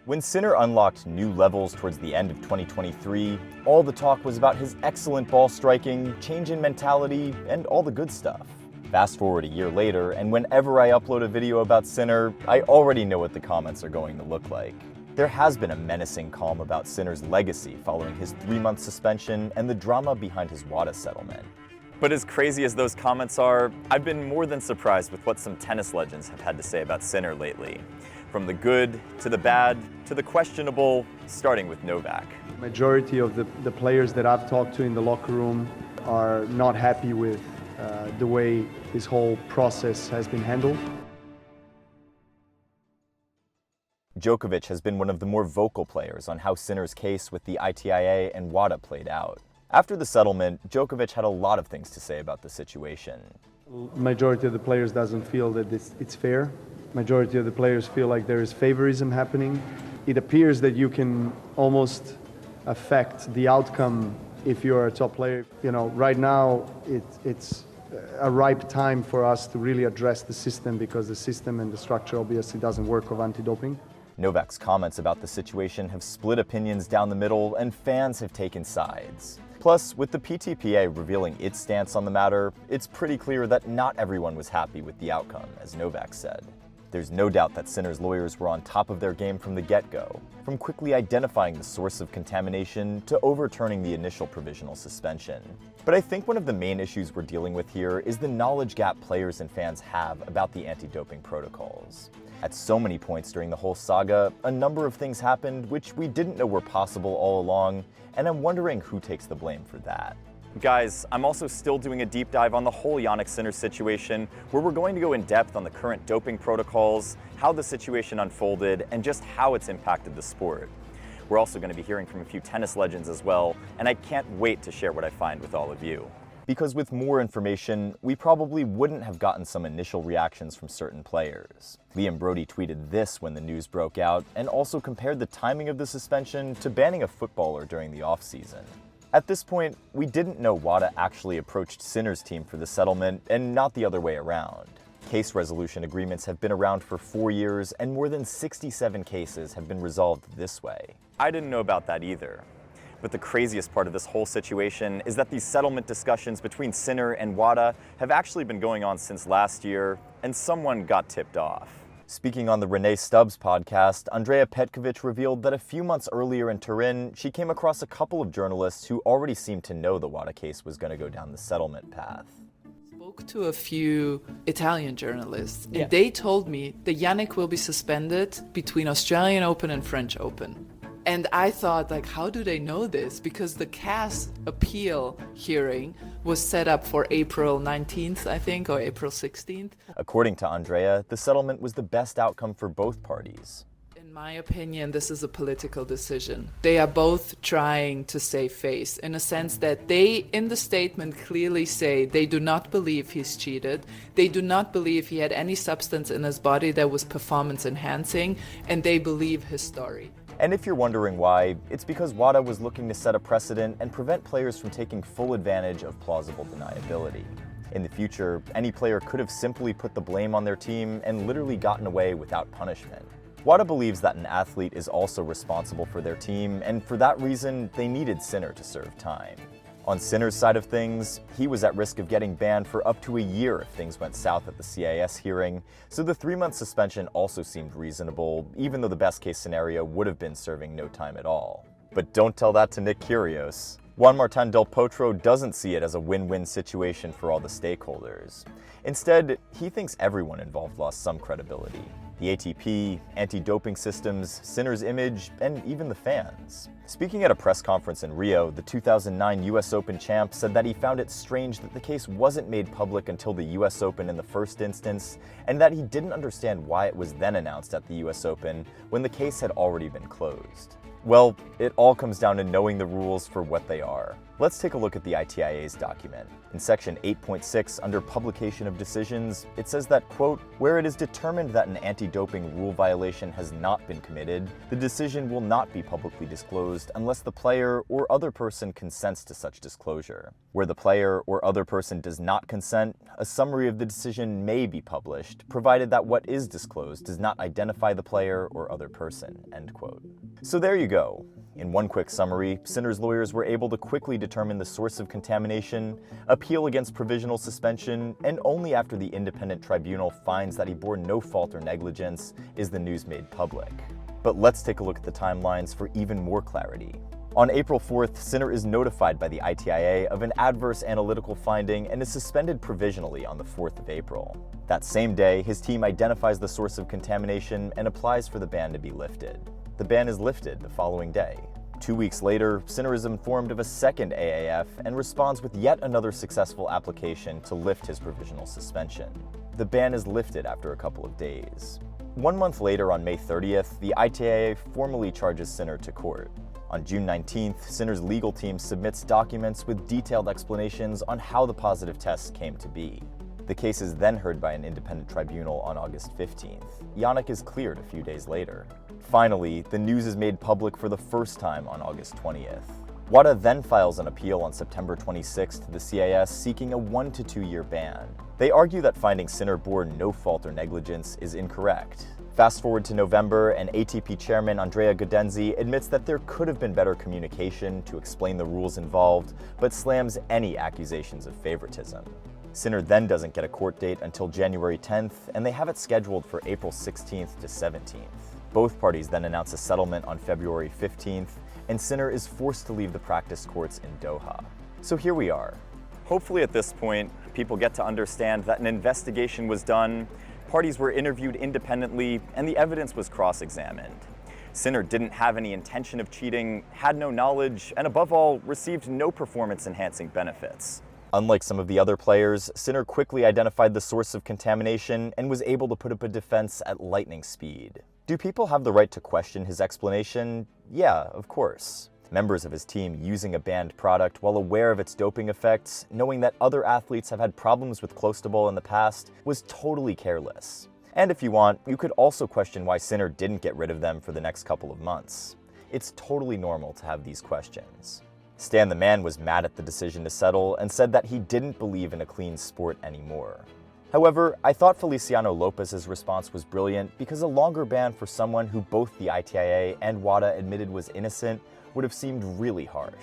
When Sinner unlocked new levels towards the end of 2023, all the talk was about his excellent ball striking, change in mentality, and all the good stuff. Fast forward a year later, and whenever I upload a video about Sinner, I already know what the comments are going to look like. There has been a menacing calm about Sinner's legacy following his 3-month suspension and the drama behind his WADA settlement. But as crazy as those comments are, I've been more than surprised with what some tennis legends have had to say about Sinner lately. From the good to the bad to the questionable, starting with Novak. Majority of the players that I've talked to in the locker room are not happy with the way this whole process has been handled. Djokovic has been one of the more vocal players on how Sinner's case with the ITIA and WADA played out. After the settlement, Djokovic had a lot of things to say about the situation. Majority of the players doesn't feel that it's fair. Majority of the players feel like there is favorism happening. It appears that you can almost affect the outcome if you're a top player. You know, right now it's a ripe time for us to really address the system, because the system and the structure obviously doesn't work of anti-doping. Novak's comments about the situation have split opinions down the middle, and fans have taken sides. Plus, with the PTPA revealing its stance on the matter, it's pretty clear that not everyone was happy with the outcome, as Novak said. There's no doubt that Sinner's lawyers were on top of their game from the get-go, from quickly identifying the source of contamination to overturning the initial provisional suspension. But I think one of the main issues we're dealing with here is the knowledge gap players and fans have about the anti-doping protocols. At so many points during the whole saga, a number of things happened which we didn't know were possible all along, and I'm wondering who takes the blame for that. Guys, I'm also still doing a deep dive on the whole Jannik Sinner situation, where we're going to go in depth on the current doping protocols, how the situation unfolded, and just how it's impacted the sport. We're also going to be hearing from a few tennis legends as well, and I can't wait to share what I find with all of you. Because with more information, we probably wouldn't have gotten some initial reactions from certain players. Liam Brody tweeted this when the news broke out, and also compared the timing of the suspension to banning a footballer during the offseason. At this point, we didn't know WADA actually approached Sinner's team for the settlement, and not the other way around. Case resolution agreements have been around for 4 years, and more than 67 cases have been resolved this way. I didn't know about that either. But the craziest part of this whole situation is that these settlement discussions between Sinner and WADA have actually been going on since last year, and someone got tipped off. Speaking on the Renee Stubbs podcast, Andrea Petkovic revealed that a few months earlier in Turin, she came across a couple of journalists who already seemed to know the WADA case was going to go down the settlement path. Spoke to a few Italian journalists, and they told me that Jannik will be suspended between Australian Open and French Open. And I thought, like, how do they know this? Because the CAS appeal hearing was set up for April 19th, I think, or April 16th. According to Andrea, the settlement was the best outcome for both parties. In my opinion, this is a political decision. They are both trying to save face, in a sense that they, in the statement, clearly say they do not believe he's cheated. They do not believe he had any substance in his body that was performance enhancing, and they believe his story. And if you're wondering why, it's because WADA was looking to set a precedent and prevent players from taking full advantage of plausible deniability. In the future, any player could have simply put the blame on their team and literally gotten away without punishment. WADA believes that an athlete is also responsible for their team, and for that reason, they needed Sinner to serve time. On Sinner's side of things, he was at risk of getting banned for up to a year if things went south at the CAS hearing, so the 3-month suspension also seemed reasonable, even though the best-case scenario would have been serving no time at all. But don't tell that to Nick Kyrgios. Juan Martín del Potro doesn't see it as a win-win situation for all the stakeholders. Instead, he thinks everyone involved lost some credibility. The ATP, anti-doping systems, Sinner's image, and even the fans. Speaking at a press conference in Rio, the 2009 US Open champ said that he found it strange that the case wasn't made public until the US Open in the first instance, and that he didn't understand why it was then announced at the US Open when the case had already been closed. Well, it all comes down to knowing the rules for what they are. Let's take a look at the ITIA's document. In section 8.6, under publication of decisions, it says that, quote, where it is determined that an anti-doping rule violation has not been committed, the decision will not be publicly disclosed unless the player or other person consents to such disclosure. Where the player or other person does not consent, a summary of the decision may be published, provided that what is disclosed does not identify the player or other person, end quote. So there you go. In one quick summary, Sinner's lawyers were able to quickly determine the source of contamination, appeal against provisional suspension, and only after the independent tribunal finds that he bore no fault or negligence is the news made public. But let's take a look at the timelines for even more clarity. On April 4th, Sinner is notified by the ITIA of an adverse analytical finding and is suspended provisionally on the 4th of April. That same day, his team identifies the source of contamination and applies for the ban to be lifted. The ban is lifted the following day. 2 weeks later, Sinner is informed of a second AAF and responds with yet another successful application to lift his provisional suspension. The ban is lifted after a couple of days. 1 month later, on May 30th, the ITIA formally charges Sinner to court. On June 19th, Sinner's legal team submits documents with detailed explanations on how the positive tests came to be. The case is then heard by an independent tribunal on August 15th. Jannik is cleared a few days later. Finally, the news is made public for the first time on August 20th. WADA then files an appeal on September 26th to the CAS seeking a 1 to 2 year ban. They argue that finding Sinner bore no fault or negligence is incorrect. Fast forward to November, and ATP chairman Andrea Gaudenzi admits that there could have been better communication to explain the rules involved, but slams any accusations of favoritism. Sinner then doesn't get a court date until January 10th, and they have it scheduled for April 16th to 17th. Both parties then announce a settlement on February 15th, and Sinner is forced to leave the practice courts in Doha. So here we are. Hopefully at this point, people get to understand that an investigation was done, parties were interviewed independently, and the evidence was cross-examined. Sinner didn't have any intention of cheating, had no knowledge, and above all, received no performance-enhancing benefits. Unlike some of the other players, Sinner quickly identified the source of contamination and was able to put up a defense at lightning speed. Do people have the right to question his explanation? Yeah, of course. Members of his team using a banned product while aware of its doping effects, knowing that other athletes have had problems with clostebol in the past, was totally careless. And if you want, you could also question why Sinner didn't get rid of them for the next couple of months. It's totally normal to have these questions. Stan the Man was mad at the decision to settle and said that he didn't believe in a clean sport anymore. However, I thought Feliciano Lopez's response was brilliant because a longer ban for someone who both the ITIA and WADA admitted was innocent would have seemed really harsh.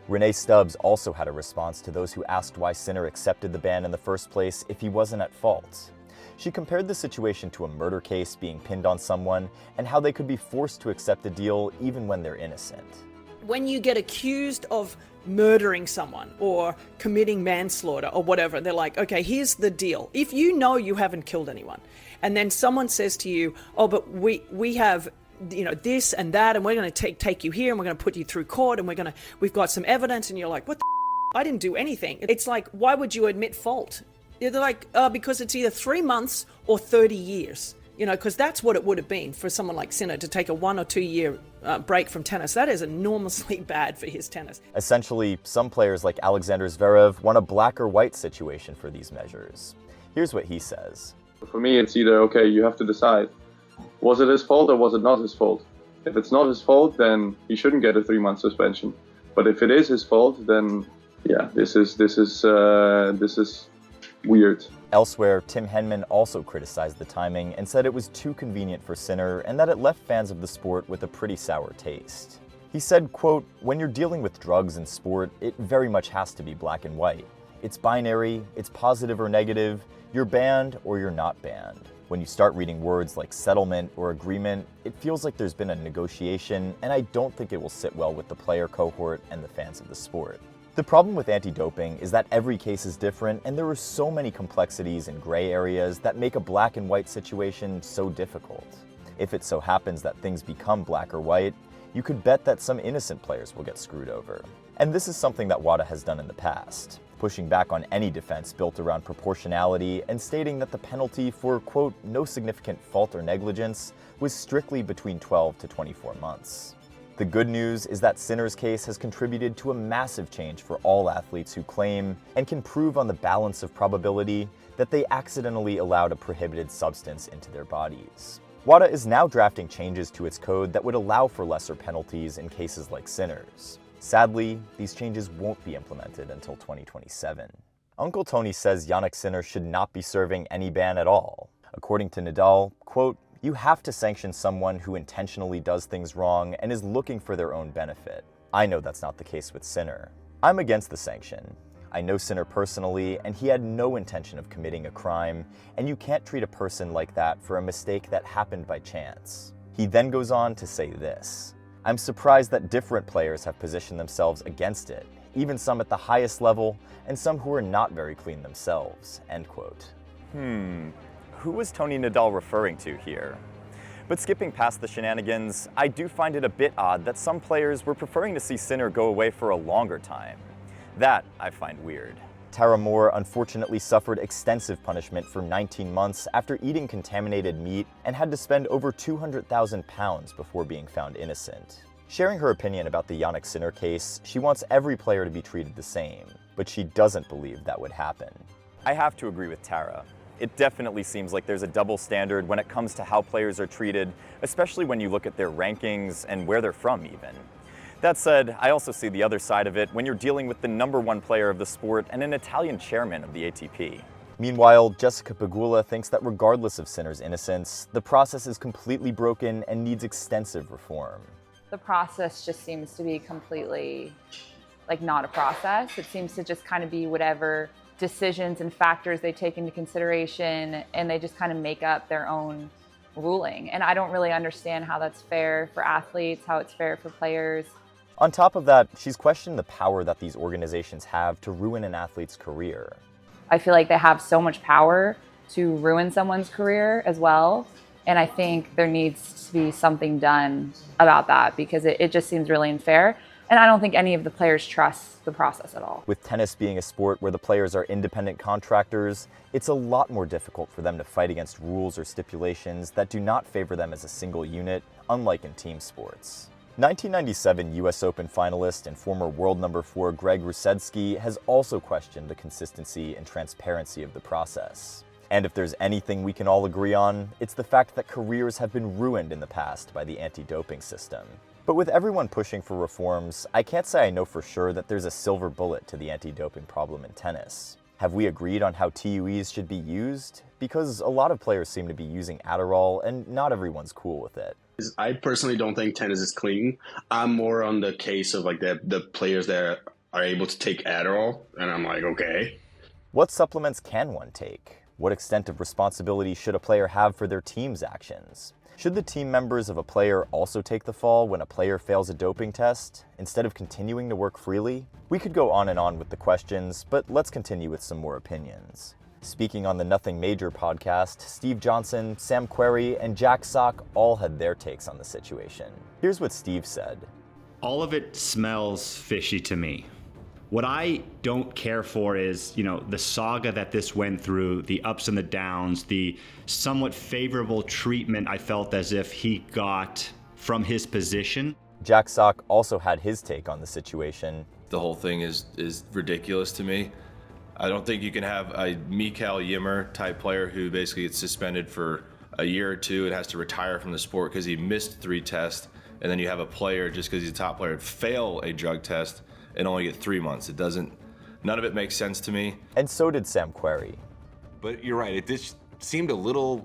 Renee Stubbs also had a response to those who asked why Sinner accepted the ban in the first place if he wasn't at fault. She compared the situation to a murder case being pinned on someone and how they could be forced to accept the deal even when they're innocent. When you get accused of murdering someone or committing manslaughter or whatever, they're like, okay, here's the deal. If you know you haven't killed anyone, and then someone says to you, oh, but we have, you know, this and that, and we're going to take you here, and we're going to put you through court, and we've got some evidence, and you're like, what the I didn't do anything. It's like, why would you admit fault? They're like, because it's either 3 months or 30 years. You know, because that's what it would have been for someone like Sinner to take a 1 or 2 year break from tennis. That is enormously bad for his tennis. Essentially, some players like Alexander Zverev want a black or white situation for these measures. Here's what he says. For me, it's either, okay, you have to decide. Was it his fault or was it not his fault? If it's not his fault, then he shouldn't get a 3-month suspension. But if it is his fault, then yeah, this is weird. Elsewhere, Tim Henman also criticized the timing and said it was too convenient for Sinner and that it left fans of the sport with a pretty sour taste. He said, quote, when you're dealing with drugs in sport, it very much has to be black and white. It's binary, it's positive or negative, you're banned or you're not banned. When you start reading words like settlement or agreement, it feels like there's been a negotiation, and I don't think it will sit well with the player cohort and the fans of the sport. The problem with anti-doping is that every case is different, and there are so many complexities and gray areas that make a black and white situation so difficult. If it so happens that things become black or white, you could bet that some innocent players will get screwed over. And this is something that WADA has done in the past, pushing back on any defense built around proportionality and stating that the penalty for, quote, no significant fault or negligence was strictly between 12 to 24 months. The good news is that Sinner's case has contributed to a massive change for all athletes who claim and can prove on the balance of probability that they accidentally allowed a prohibited substance into their bodies. WADA is now drafting changes to its code that would allow for lesser penalties in cases like Sinner's. Sadly, these changes won't be implemented until 2027. Uncle Tony says Jannik Sinner should not be serving any ban at all. According to Nadal, quote, "You have to sanction someone who intentionally does things wrong and is looking for their own benefit. I know that's not the case with Sinner. I'm against the sanction. I know Sinner personally, and he had no intention of committing a crime, and you can't treat a person like that for a mistake that happened by chance." He then goes on to say this, "I'm surprised that different players have positioned themselves against it, even some at the highest level, and some who are not very clean themselves," end quote. Who was Tony Nadal referring to here? But skipping past the shenanigans, I do find it a bit odd that some players were preferring to see Sinner go away for a longer time. That I find weird. Tara Moore unfortunately suffered extensive punishment for 19 months after eating contaminated meat and had to spend over 200,000 pounds before being found innocent. Sharing her opinion about the Jannik Sinner case, she wants every player to be treated the same, but she doesn't believe that would happen. I have to agree with Tara. It definitely seems like there's a double standard when it comes to how players are treated, especially when you look at their rankings and where they're from even. That said, I also see the other side of it when you're dealing with the #1 player of the sport and an Italian chairman of the ATP. Meanwhile, Jessica Pegula thinks that regardless of Sinner's innocence, the process is completely broken and needs extensive reform. The process just seems to be completely, not a process. It seems to just kind of be whatever decisions and factors they take into consideration, and they just kind of make up their own ruling. And I don't really understand how that's fair for athletes, how it's fair for players. On top of that, she's questioned the power that these organizations have to ruin an athlete's career. I feel like they have so much power to ruin someone's career as well. And I think there needs to be something done about that, because it just seems really unfair. And I don't think any of the players trust the process at all. With tennis being a sport where the players are independent contractors, it's a lot more difficult for them to fight against rules or stipulations that do not favor them as a single unit, unlike in team sports. 1997 US Open finalist and former world #4 Greg Rusedski has also questioned the consistency and transparency of the process. And if there's anything we can all agree on, it's the fact that careers have been ruined in the past by the anti-doping system. But with everyone pushing for reforms, I can't say I know for sure that there's a silver bullet to the anti-doping problem in tennis. Have we agreed on how TUEs should be used? Because a lot of players seem to be using Adderall, and not everyone's cool with it. I personally don't think tennis is clean. I'm more on the case of the players that are able to take Adderall, and I'm like, okay. What supplements can one take? What extent of responsibility should a player have for their team's actions? Should the team members of a player also take the fall when a player fails a doping test, instead of continuing to work freely? We could go on with the questions, but let's continue with some more opinions. Speaking on the Nothing Major podcast, Steve Johnson, Sam Querrey, and Jack Sock all had their takes on the situation. Here's what Steve said. All of it smells fishy to me. What I don't care for is, the saga that this went through, the ups and the downs, the somewhat favorable treatment I felt as if he got from his position. Jack Sock also had his take on the situation. The whole thing is ridiculous to me. I don't think you can have a Mikael Ymer type player who basically gets suspended for a year or two and has to retire from the sport because he missed 3 tests, and then you have a player, just because he's a top player, fail a drug test and only get 3 months. None of it makes sense to me. And so did Sam Querrey. But you're right, it just seemed a little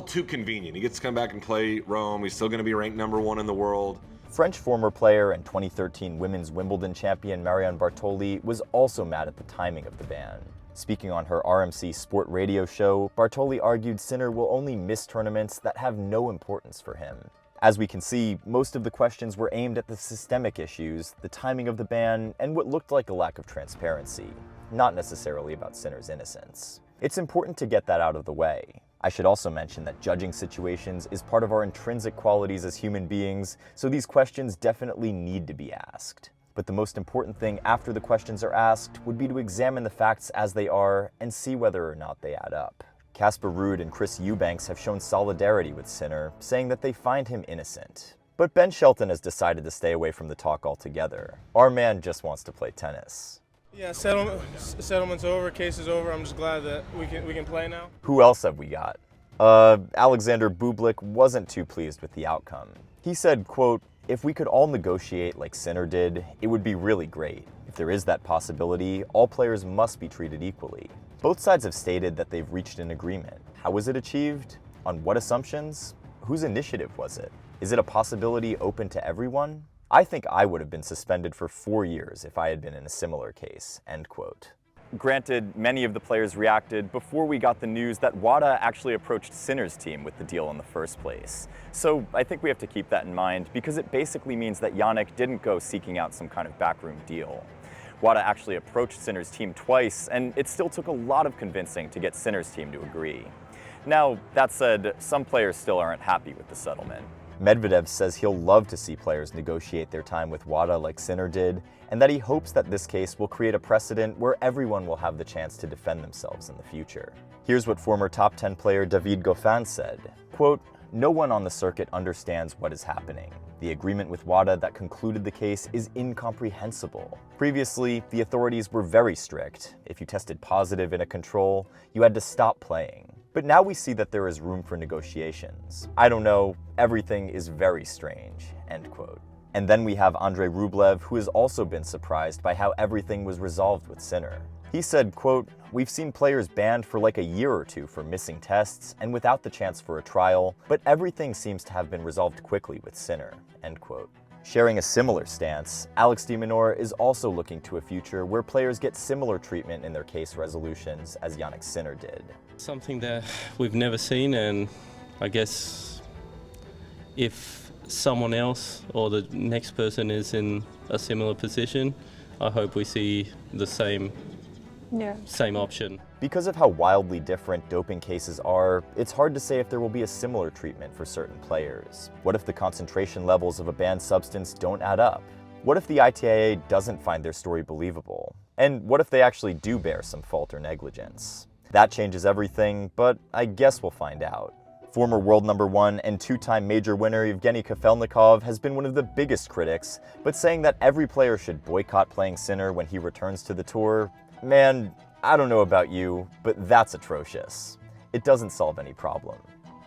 too convenient. He gets to come back and play Rome. He's still going to be ranked #1 in the world. French former player and 2013 women's Wimbledon champion Marion Bartoli was also mad at the timing of the ban. Speaking on her RMC Sport radio show, Bartoli argued Sinner will only miss tournaments that have no importance for him. As we can see, most of the questions were aimed at the systemic issues, the timing of the ban, and what looked like a lack of transparency, not necessarily about Sinner's innocence. It's important to get that out of the way. I should also mention that judging situations is part of our intrinsic qualities as human beings, so these questions definitely need to be asked. But the most important thing after the questions are asked would be to examine the facts as they are and see whether or not they add up. Casper Ruud and Chris Eubanks have shown solidarity with Sinner, saying that they find him innocent. But Ben Shelton has decided to stay away from the talk altogether. Our man just wants to play tennis. Yeah, settlement's over, case is over. I'm just glad that we can play now. Who else have we got? Alexander Bublik wasn't too pleased with the outcome. He said, quote, "If we could all negotiate like Sinner did, it would be really great. If there is that possibility, all players must be treated equally." Both sides have stated that they've reached an agreement. How was it achieved? On what assumptions? Whose initiative was it? Is it a possibility open to everyone? I think I would have been suspended for 4 years if I had been in a similar case, end quote. Granted, many of the players reacted before we got the news that WADA actually approached Sinner's team with the deal in the first place. So I think we have to keep that in mind because it basically means that Jannik didn't go seeking out some kind of backroom deal. WADA actually approached Sinner's team twice, and it still took a lot of convincing to get Sinner's team to agree. Now, that said, some players still aren't happy with the settlement. Medvedev says he'll love to see players negotiate their time with WADA like Sinner did, and that he hopes that this case will create a precedent where everyone will have the chance to defend themselves in the future. Here's what former top 10 player David Goffin said, quote, "No one on the circuit understands what is happening. The agreement with WADA that concluded the case is incomprehensible. Previously, the authorities were very strict. If you tested positive in a control, you had to stop playing. But now we see that there is room for negotiations. I don't know, everything is very strange," end quote. And then we have Andrei Rublev, who has also been surprised by how everything was resolved with Sinner. He said, quote, "We've seen players banned for like a year or two for missing tests and without the chance for a trial, but everything seems to have been resolved quickly with Sinner," end quote. Sharing a similar stance, Alex de Minaur is also looking to a future where players get similar treatment in their case resolutions as Jannik Sinner did. Something that we've never seen, and I guess if someone else or the next person is in a similar position, I hope we see the same option. Because of how wildly different doping cases are, it's hard to say if there will be a similar treatment for certain players. What if the concentration levels of a banned substance don't add up? What if the ITIA doesn't find their story believable? And what if they actually do bear some fault or negligence? That changes everything, but I guess we'll find out. Former world number 1 and 2-time major winner Evgeny Kafelnikov has been one of the biggest critics, but saying that every player should boycott playing Sinner when he returns to the tour, man, I don't know about you, but that's atrocious. It doesn't solve any problem.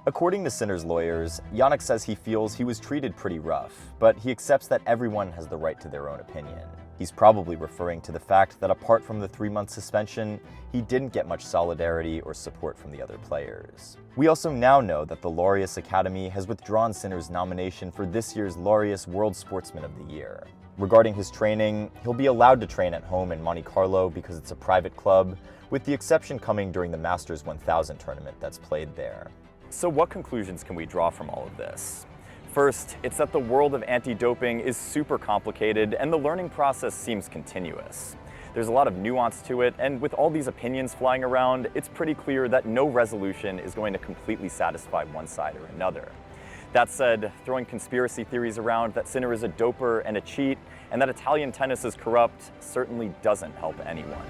According to Sinner's lawyers, Jannik says he feels he was treated pretty rough, but he accepts that everyone has the right to their own opinion. He's probably referring to the fact that apart from the 3-month suspension, he didn't get much solidarity or support from the other players. We also now know that the Laureus Academy has withdrawn Sinner's nomination for this year's Laureus World Sportsman of the Year. Regarding his training, he'll be allowed to train at home in Monte Carlo because it's a private club, with the exception coming during the Masters 1000 tournament that's played there. So what conclusions can we draw from all of this? First, it's that the world of anti-doping is super complicated and the learning process seems continuous. There's a lot of nuance to it, and with all these opinions flying around, it's pretty clear that no resolution is going to completely satisfy one side or another. That said, throwing conspiracy theories around that Sinner is a doper and a cheat, and that Italian tennis is corrupt certainly doesn't help anyone.